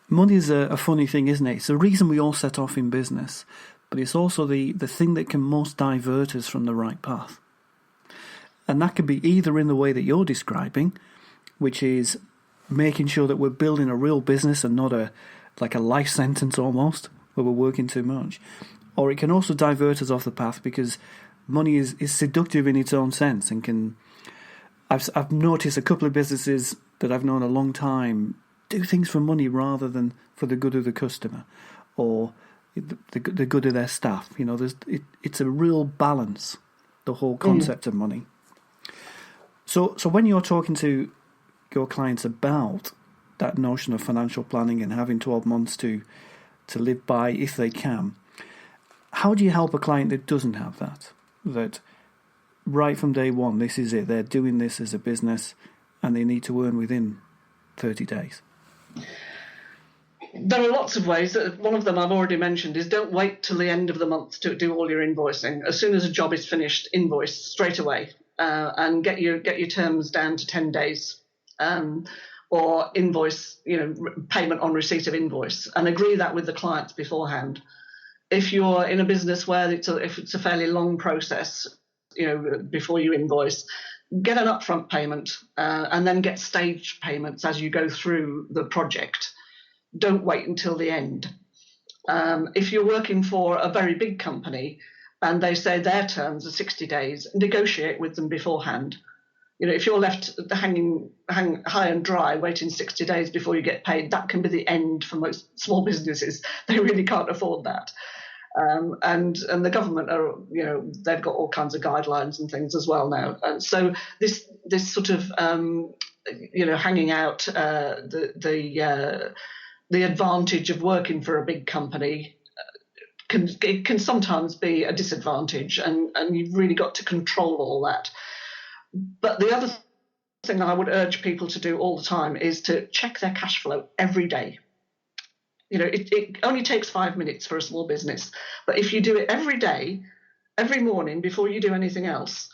money is a funny thing, isn't it? It's the reason we all set off in business, but it's also the thing that can most divert us from the right path. And that can be either in the way that you're describing, which is making sure that we're building a real business and not like a life sentence almost, where we're working too much. Or it can also divert us off the path because money is seductive in its own sense and can... I've noticed a couple of businesses that I've known a long time do things for money rather than for the good of the customer or the good of their staff. You know, it's a real balance, the whole concept of money. So when you're talking to your clients about that notion of financial planning and having 12 months to live by if they can, how do you help a client that doesn't have that? That right from day one, this is it. They're doing this as a business and they need to earn within 30 days. There are lots of ways. One of them I've already mentioned is don't wait till the end of the month to do all your invoicing. As soon as a job is finished, invoice straight away and get your terms down to 10 days. Or invoice, payment on receipt of invoice, and agree that with the clients beforehand. If you're in a business where if it's a fairly long process, before you invoice, get an upfront payment and then get staged payments as you go through the project. Don't wait until the end. If you're working for a very big company and they say their terms are 60 days, negotiate with them beforehand. If you're left hanging high and dry, waiting 60 days before you get paid, that can be the end for most small businesses. They really can't afford that. And the government are, they've got all kinds of guidelines and things as well now. And so this sort of, hanging out the advantage of working for a big company can sometimes be a disadvantage, and you've really got to control all that. But the other thing I would urge people to do all the time is to check their cash flow every day. It only takes 5 minutes for a small business, but if you do it every day, every morning before you do anything else,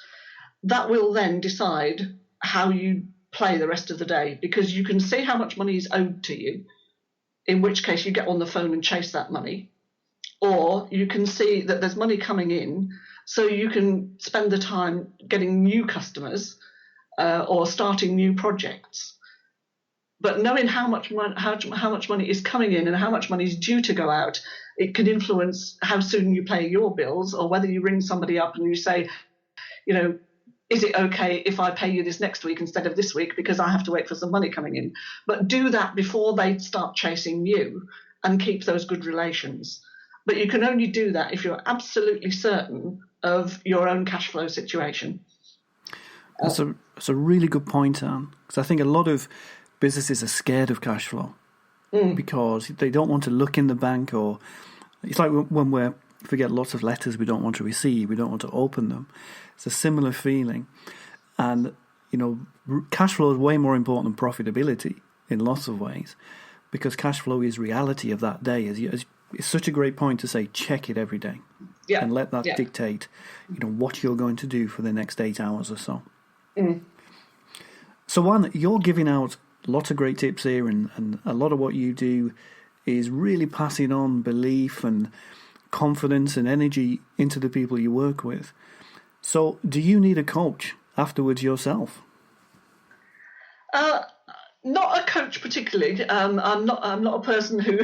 that will then decide how you play the rest of the day, because you can see how much money is owed to you, in which case you get on the phone and chase that money, or you can see that there's money coming in, so you can spend the time getting new customers or starting new projects. But knowing how much money is coming in and how much money is due to go out, it can influence how soon you pay your bills, or whether you ring somebody up and you say, is it okay if I pay you this next week instead of this week because I have to wait for some money coming in? But do that before they start chasing you and keep those good relations. But you can only do that if you're absolutely certain of your own cash flow situation. That's a really good point, Anne, because I think a lot of businesses are scared of cash flow because they don't want to look in the bank, or it's like when we get lots of letters we don't want to receive, we don't want to open them. It's a similar feeling. And, cash flow is way more important than profitability in lots of ways, because cash flow is reality of that day. It's such a great point to say, check it every day and let that dictate, what you're going to do for the next 8 hours or so. So, Anne, you're giving out lots of great tips here, and a lot of what you do is really passing on belief and confidence and energy into the people you work with. So do you need a coach afterwards yourself? Not a coach particularly. I'm not a person who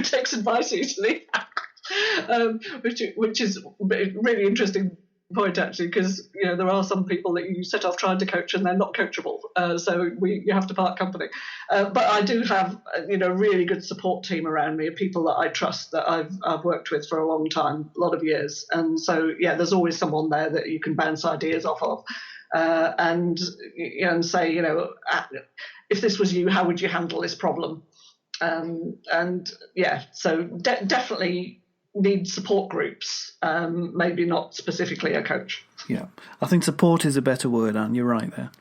takes advice easily, which is a really interesting point, actually, because there are some people that you set off trying to coach and they're not coachable, so you have to part company. But I do have a really good support team around me of people that I trust, that I've worked with for a long time, a lot of years, and so there's always someone there that you can bounce ideas off of, and say, if this was you, how would you handle this problem? So definitely need support groups, maybe not specifically a coach. Yeah, I think support is a better word, Anne. You're right there.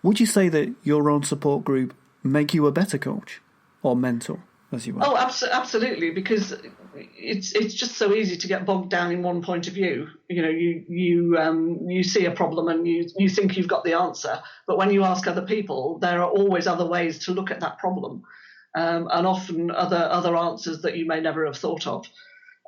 Would you say that your own support group make you a better coach or mentor, as you were? Oh, absolutely, because it's just so easy to get bogged down in one point of view. You see a problem and you think you've got the answer, but when you ask other people, there are always other ways to look at that problem. and often other answers that you may never have thought of.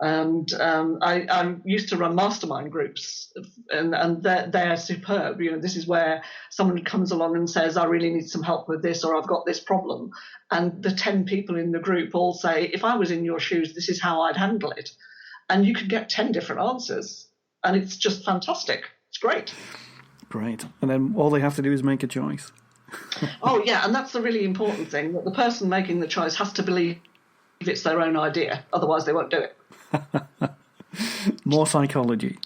And I used to run mastermind groups, and they're superb. This is where someone comes along and says, I really need some help with this, or I've got this problem. And the 10 people in the group all say, if I was in your shoes, this is how I'd handle it. And you could get 10 different answers. And it's just fantastic. It's great. Great. And then all they have to do is make a choice. Oh, yeah. And that's the really important thing, that the person making the choice has to believe it's their own idea. Otherwise, they won't do it. More psychology.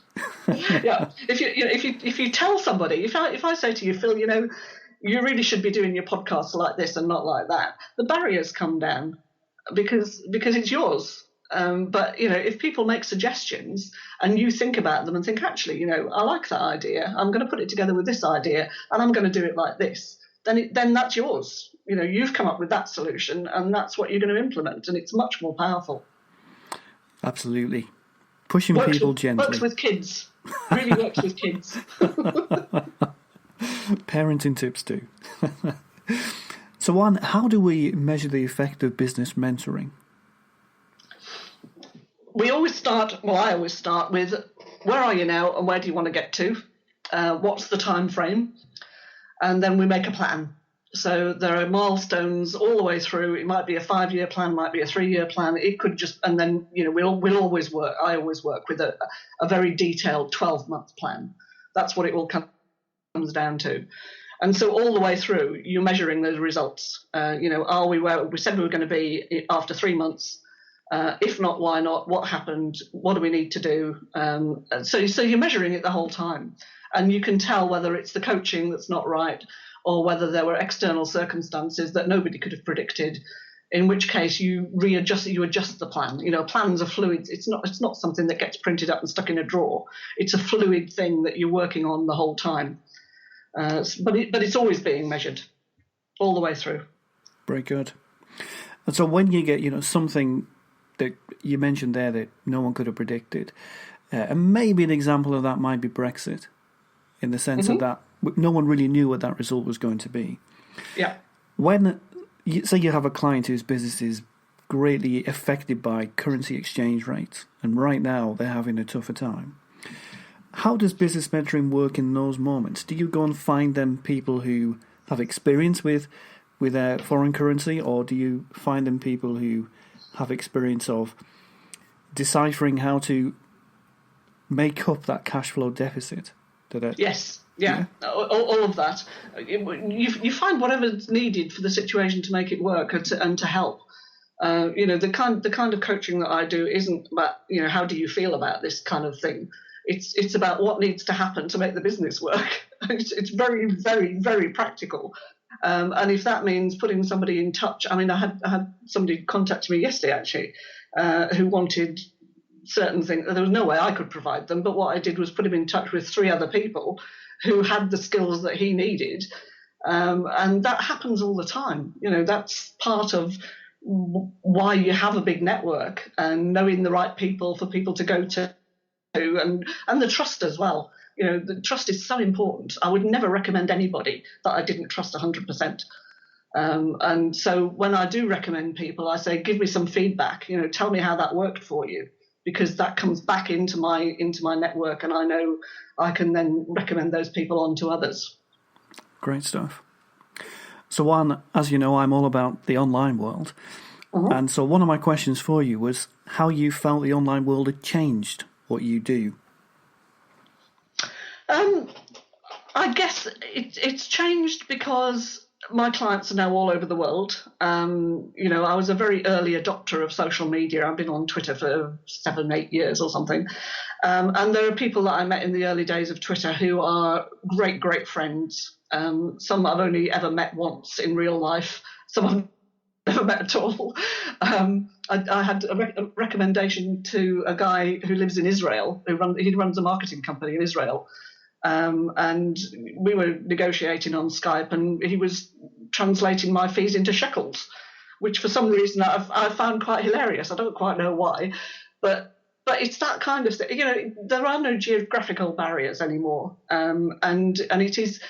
Yeah. If you tell somebody, if I say to you, Phil, you really should be doing your podcast like this and not like that, the barriers come down because it's yours. But if people make suggestions and you think about them and think, actually, I like that idea, I'm going to put it together with this idea and I'm going to do it like this, then that's yours. You've come up with that solution and that's what you're going to implement, and it's much more powerful. Absolutely. Pushing people gently. Works with kids. Really works with kids. Parenting tips too. So, Ann, how do we measure the effect of business mentoring? I always start with, where are you now and where do you want to get to? What's the time frame? And then we make a plan. So there are milestones all the way through. It might be a 5-year plan, might be a 3-year plan. It could just, and then, we'll always work. I always work with a very detailed 12-month plan. That's what it all comes down to. And so all the way through, you're measuring those results. Are we where we said we were going to be after 3 months? If not, why not? What happened? What do we need to do? So you're measuring it the whole time. And you can tell whether it's the coaching that's not right, or whether there were external circumstances that nobody could have predicted, in which case you adjust the plan. Plans are fluid. It's not something that gets printed up and stuck in a drawer. It's a fluid thing that you're working on the whole time. But it's always being measured all the way through. Very good. And so when you get, something that you mentioned there that no one could have predicted, and maybe an example of that might be Brexit, in the sense of that no one really knew what that result was going to be. Yeah. When say you have a client whose business is greatly affected by currency exchange rates, and right now they're having a tougher time, how does business mentoring work in those moments? Do you go and find them people who have experience with foreign currency, or do you find them people who have experience of deciphering how to make up that cash flow deficit? Yes, yeah. All of that. You find whatever's needed for the situation to make it work and to help. The kind of coaching that I do isn't about how do you feel about this kind of thing. It's about what needs to happen to make the business work. It's very, very, very practical. And if that means putting somebody in touch, I had somebody contact me yesterday actually, who wanted certain things. There was no way I could provide them, but what I did was put him in touch with 3 other people who had the skills that he needed. And that happens all the time. That's part of why you have a big network, and knowing the right people for people to go to, and the trust as well. The trust is so important. I would never recommend anybody that I didn't trust 100%. And so when I do recommend people, I say, give me some feedback. Tell me how that worked for you, because that comes back into my network, and I know I can then recommend those people on to others. Great stuff. So, Ann, as you know, I'm all about the online world. And so one of my questions for you was how you felt the online world had changed what you do. I guess it's changed because my clients are now all over the world. I was a very early adopter of social media. I've been on Twitter for 7-8 years or something. And there are people that I met in the early days of Twitter who are great, great friends. Some I've only ever met once in real life. Some I've never met at all. I had a recommendation to a guy who lives in Israel. He runs a marketing company in Israel. And we were negotiating on Skype, and he was translating my fees into shekels, which for some reason I found quite hilarious. I don't quite know why, but it's that kind of thing. There are no geographical barriers anymore, and it is.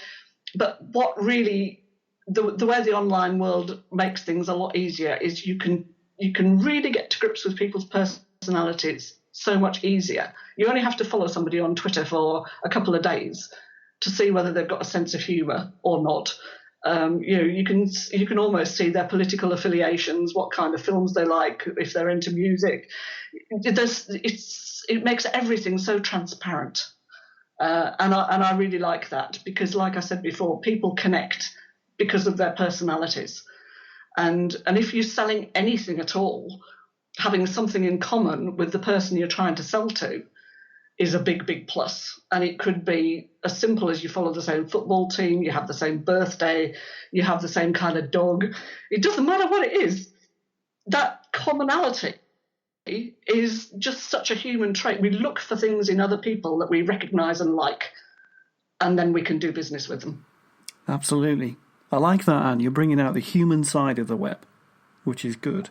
But what really the way the online world makes things a lot easier is you can really get to grips with people's personalities so much easier. You only have to follow somebody on Twitter for a couple of days to see whether they've got a sense of humour or not. You can almost see their political affiliations, what kind of films they like, if they're into music. It makes everything so transparent, and I really like that, because, like I said before, people connect because of their personalities, and if you're selling anything at all, having something in common with the person you're trying to sell to is a big, big plus. And it could be as simple as you follow the same football team, you have the same birthday, you have the same kind of dog. It doesn't matter what it is. That commonality is just such a human trait. We look for things in other people that we recognise and like, and then we can do business with them. Absolutely. I like that, Anne. You're bringing out the human side of the web, which is good.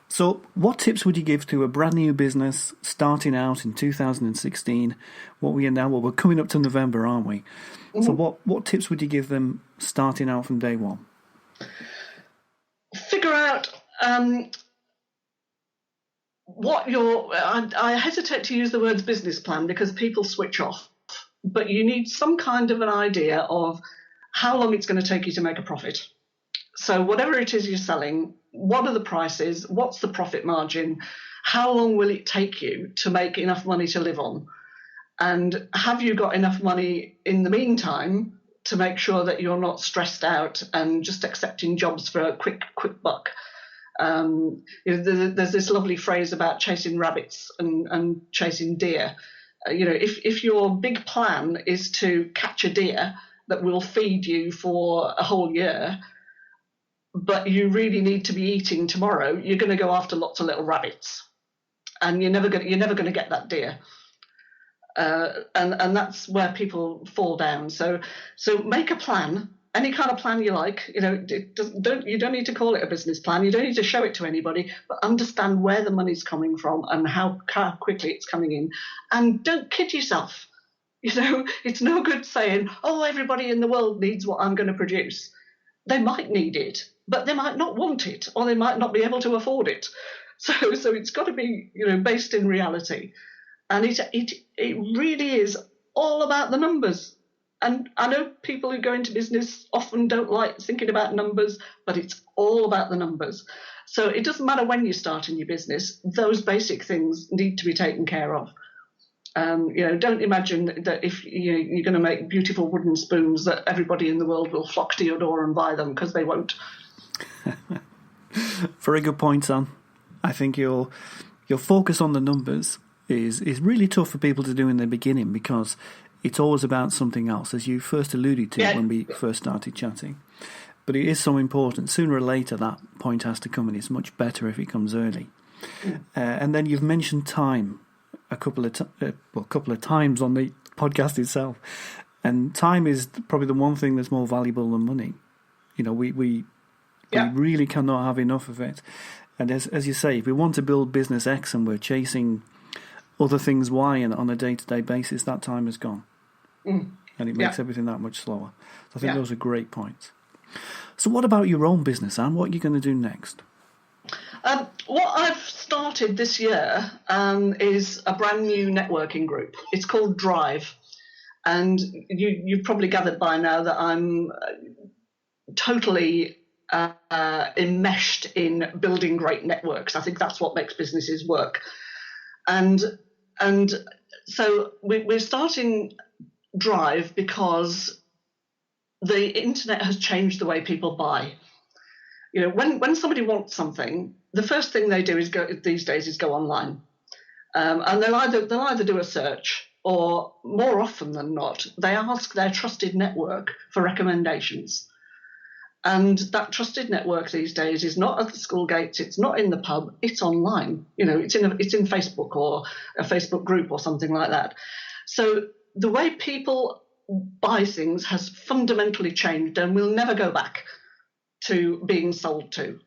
So what tips would you give to a brand new business starting out in 2016? We're coming up to November, aren't we? Mm-hmm. So what tips would you give them starting out from day one? Figure out what I hesitate to use the words business plan because people switch off, but you need some kind of an idea of how long it's going to take you to make a profit. So whatever it is you're selling, what are the prices? What's the profit margin? How long will it take you to make enough money to live on? And have you got enough money in the meantime to make sure that you're not stressed out and just accepting jobs for a quick buck? There's this lovely phrase about chasing rabbits and chasing deer. If your big plan is to catch a deer that will feed you for a whole year, but you really need to be eating tomorrow, you're going to go after lots of little rabbits, and you're never going to get that deer. And that's where people fall down. So make a plan, any kind of plan you like. You don't need to call it a business plan. You don't need to show it to anybody, but understand where the money's coming from and how quickly it's coming in, and don't kid yourself. It's no good saying, oh, everybody in the world needs what I'm going to produce. They might need it, but they might not want it, or they might not be able to afford it. So it's got to be, based in reality. And it really is all about the numbers. And I know people who go into business often don't like thinking about numbers, but it's all about the numbers. So it doesn't matter when you start in your business, those basic things need to be taken care of. Don't imagine that if you're going to make beautiful wooden spoons that everybody in the world will flock to your door and buy them, because they won't. Very good point, Anne. I think your focus on the numbers is really tough for people to do in the beginning, because it's always about something else, as you first alluded to when we first started chatting. But it is so important. Sooner or later, that point has to come, and it's much better if it comes early. And then you've mentioned time a couple of times on the podcast itself, and time is probably the one thing that's more valuable than money. We really cannot have enough of it. And as you say, if we want to build business X and we're chasing other things Y and on a day-to-day basis, that time is gone, and it makes everything that much slower. So I think those are great points. So what about your own business, Anne? What are you going to do next? What I've started this year is a brand new networking group. It's called Drive. And you've probably gathered by now that I'm totally enmeshed in building great networks. I think that's what makes businesses work. And so we're starting Drive because the internet has changed the way people buy. When somebody wants something, the first thing they do these days is go online, and they'll either do a search, or more often than not, they ask their trusted network for recommendations. And that trusted network these days is not at the school gates, it's not in the pub, it's online. It's in Facebook or a Facebook group or something like that. So the way people buy things has fundamentally changed, and will never go back to being sold to.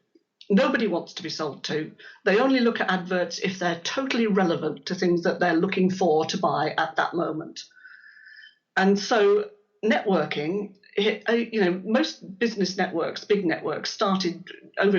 Nobody wants to be sold to. They only look at adverts if they're totally relevant to things that they're looking for to buy at that moment. And so networking most business networks, big networks, started over